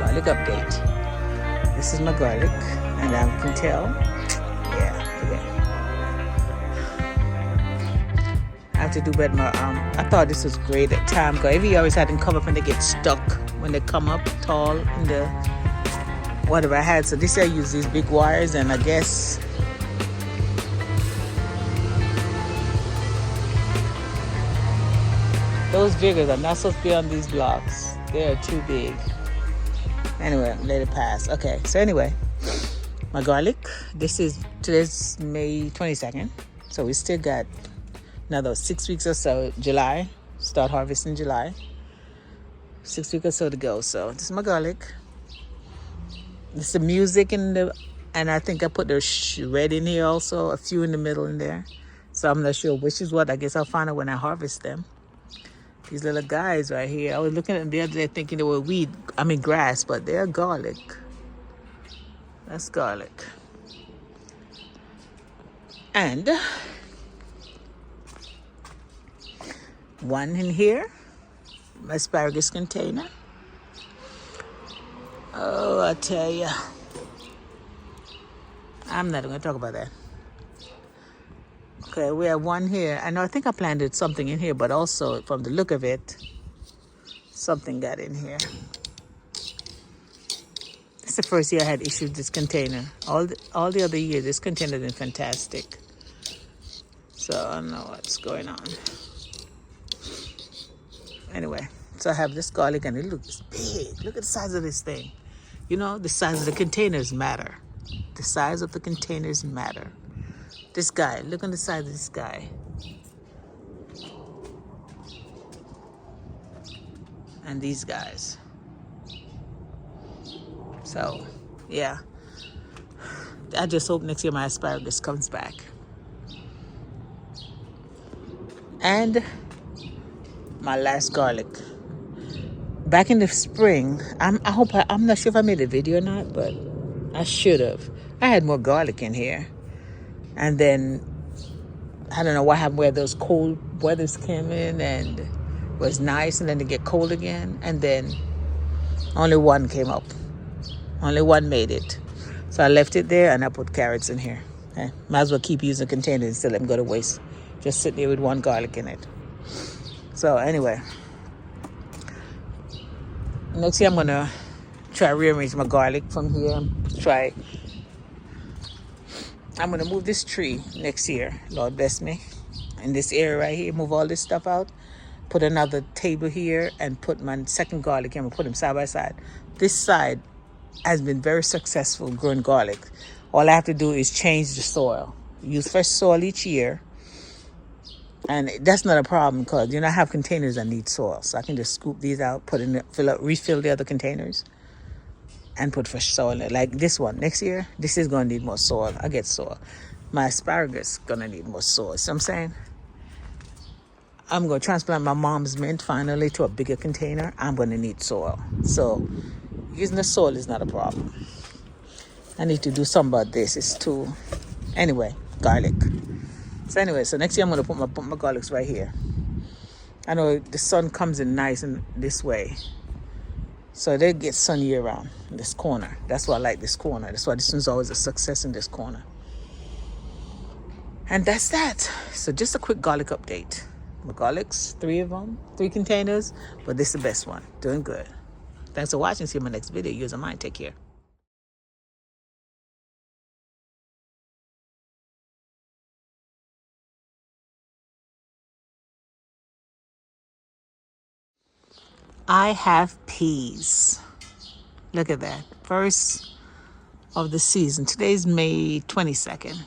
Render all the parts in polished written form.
garlic update. This is my garlic, and I can tell, yeah, look at it. I have to do better. I thought this was great at time, because every year always had them come up and they get stuck when they come up tall in the whatever I had. So this year I use these big wires, and I guess those vigors are not supposed to be on these blocks. They are too big. Anyway, let it pass. Okay, so anyway, my garlic. Today's May 22nd. So we still got another 6 weeks or so. July, start harvesting July. 6 weeks or so to go. So this is my garlic. This is the music and I think I put the red in here also, a few in the middle in there. So I'm not sure which is what. I guess I'll find out when I harvest them. These little guys right here. I was looking at them the other day thinking they were grass, but they're garlic. That's garlic. And one in here, my asparagus container. Oh, I tell ya. I'm not going to talk about that. Okay, we have one here. I think I planted something in here, but also from the look of it, something got in here. This is the first year I had issued this container. All the other years, this container has been fantastic. So I don't know what's going on. Anyway, so I have this garlic, and it looks big. Look at the size of this thing. You know, the size of the containers matter. The size of the containers matter. This guy, look on the size of this guy. And these guys. So, yeah. I just hope next year my asparagus comes back. And my last garlic. Back in the spring, I'm not sure if I made a video or not, but I should have. I had more garlic in here. And then, I don't know what happened, where those cold weathers came in and it was nice, and then they get cold again. And then only one came up. Only one made it. So I left it there, and I put carrots in here. Okay? Might as well keep using containers instead of let them go to waste. Just sitting there with one garlic in it. So anyway, next year I'm going to try to rearrange my garlic from here. I'm going to move this tree next year, Lord bless me, in this area right here, move all this stuff out, put another table here, and put my second garlic here. I'm going to put them side by side. This side has been very successful growing garlic. All I have to do is change the soil. Use fresh soil each year. And that's not a problem, because I have containers that need soil. So I can just scoop these out, refill the other containers, and put fresh soil in it. Like this one. Next year, this is going to need more soil. I get soil. My asparagus is going to need more soil. So I'm saying, I'm going to transplant my mom's mint finally to a bigger container. I'm going to need soil. So using the soil is not a problem. I need to do something about this. It's too... Anyway, garlic. So next year I'm going to put my garlics right here. I know the sun comes in nice in this way. So they get sun year round in this corner. That's why I like this corner. That's why this one's always a success in this corner. And that's that. So just a quick garlic update. My garlics, 3 of them, 3 containers, but this is the best one. Doing good. Thanks for watching. See you in my next video. Yours and mine. Take care. I have peas. Look at that. First of the season. Today's May 22nd.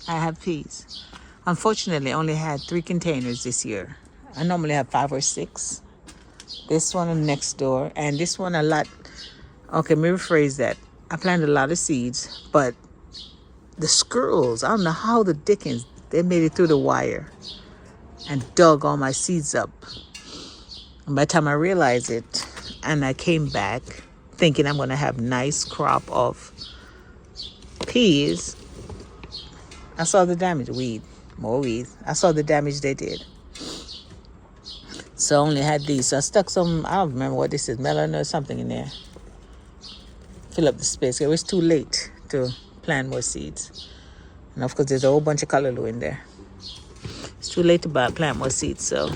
I have peas. Unfortunately, I only had 3 containers this year. I normally have 5 or 6. This one next door. And this one a lot. Okay, let me rephrase that. I planted a lot of seeds. But the squirrels, I don't know how the dickens, they made it through the wire and dug all my seeds up. And by the time I realized it, and I came back thinking I'm going to have nice crop of peas, I saw the damage. More weeds. I saw the damage they did. So I only had these. So I stuck some, I don't remember what this is, melon or something in there. fill up the space. It was too late to plant more seeds. And of course, there's a whole bunch of callaloo in there. It's too late to plant more seeds, so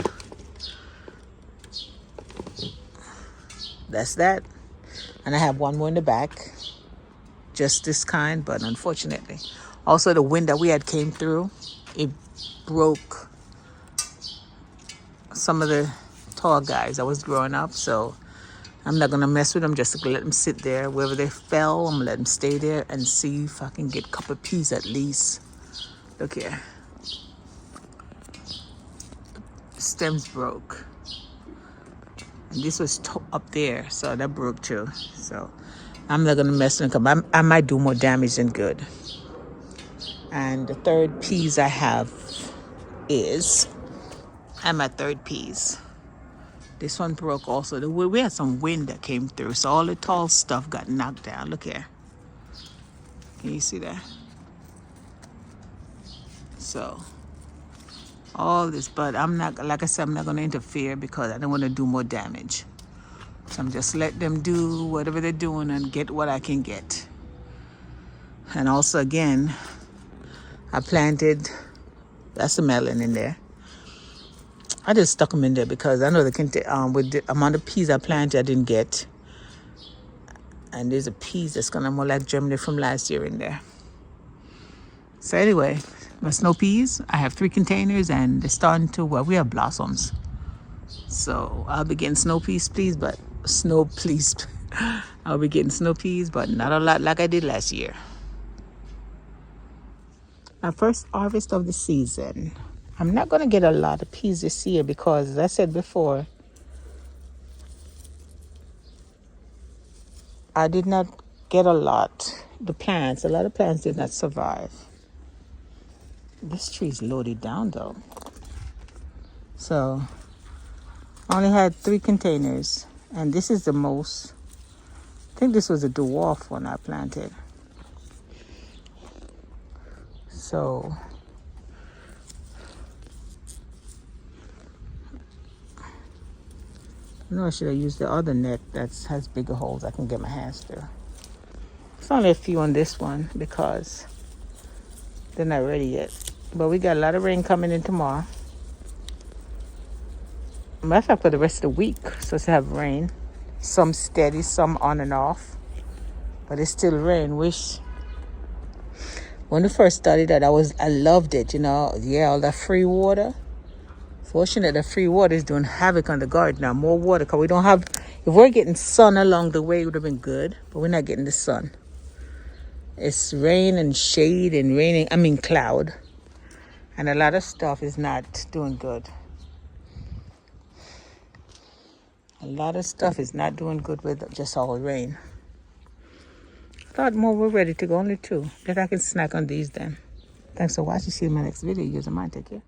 that's that. And I have one more in the back, just this kind, but unfortunately. Also, the wind that we had came through, it broke some of the tall guys that was growing up, so I'm not going to mess with them, just to let them sit there. Wherever they fell, I'm going to let them stay there and see if I can get a couple of peas at least. Look here. The stems broke. And this was up there, so that broke too. So I'm not going to mess with them. I might do more damage than good. And the third peas I have is, and my third peas. This one broke also. We had some wind that came through, so all the tall stuff got knocked down. Look here. Can you see that? So all this, but I'm not, like I said, I'm not going to interfere because I don't want to do more damage. So I'm just let them do whatever they're doing and get what I can get. And also, again, I planted, that's a melon in there. I just stuck them in there because I know they can, with the amount of peas I planted, I didn't get. And there's a peas that's gonna more like germinate from last year in there. So anyway, my snow peas, I have 3 containers and they're starting to, well, we have blossoms. So I'll be getting snow peas, please, but I'll be getting snow peas, but not a lot like I did last year. My first harvest of the season. I'm not going to get a lot of peas this year because, as I said before, I did not get a lot. A lot of plants did not survive. This tree is loaded down though. So I only had 3 containers, and this is the most, I think this was a dwarf one I planted. So no, I should have used the other net that has bigger holes I can get my hands through. It's only a few on this one because they're not ready yet. But we got a lot of rain coming in tomorrow. Matter of fact, for the rest of the week, supposed to have rain. Some steady, some on and off. But it's still rain. When we first started that, I loved it, you know. Yeah, all that free water. Fortunately, the free water is doing havoc on the garden now. More water, because we don't have, if we're getting sun along the way, it would have been good. But we're not getting the sun. It's rain and shade and cloud. And a lot of stuff is not doing good. A lot of stuff is not doing good with just all rain. I thought more were ready to go, only 2. That I can snack on these then. Thanks for watching. See you in my next video. You guys are mine. Take care.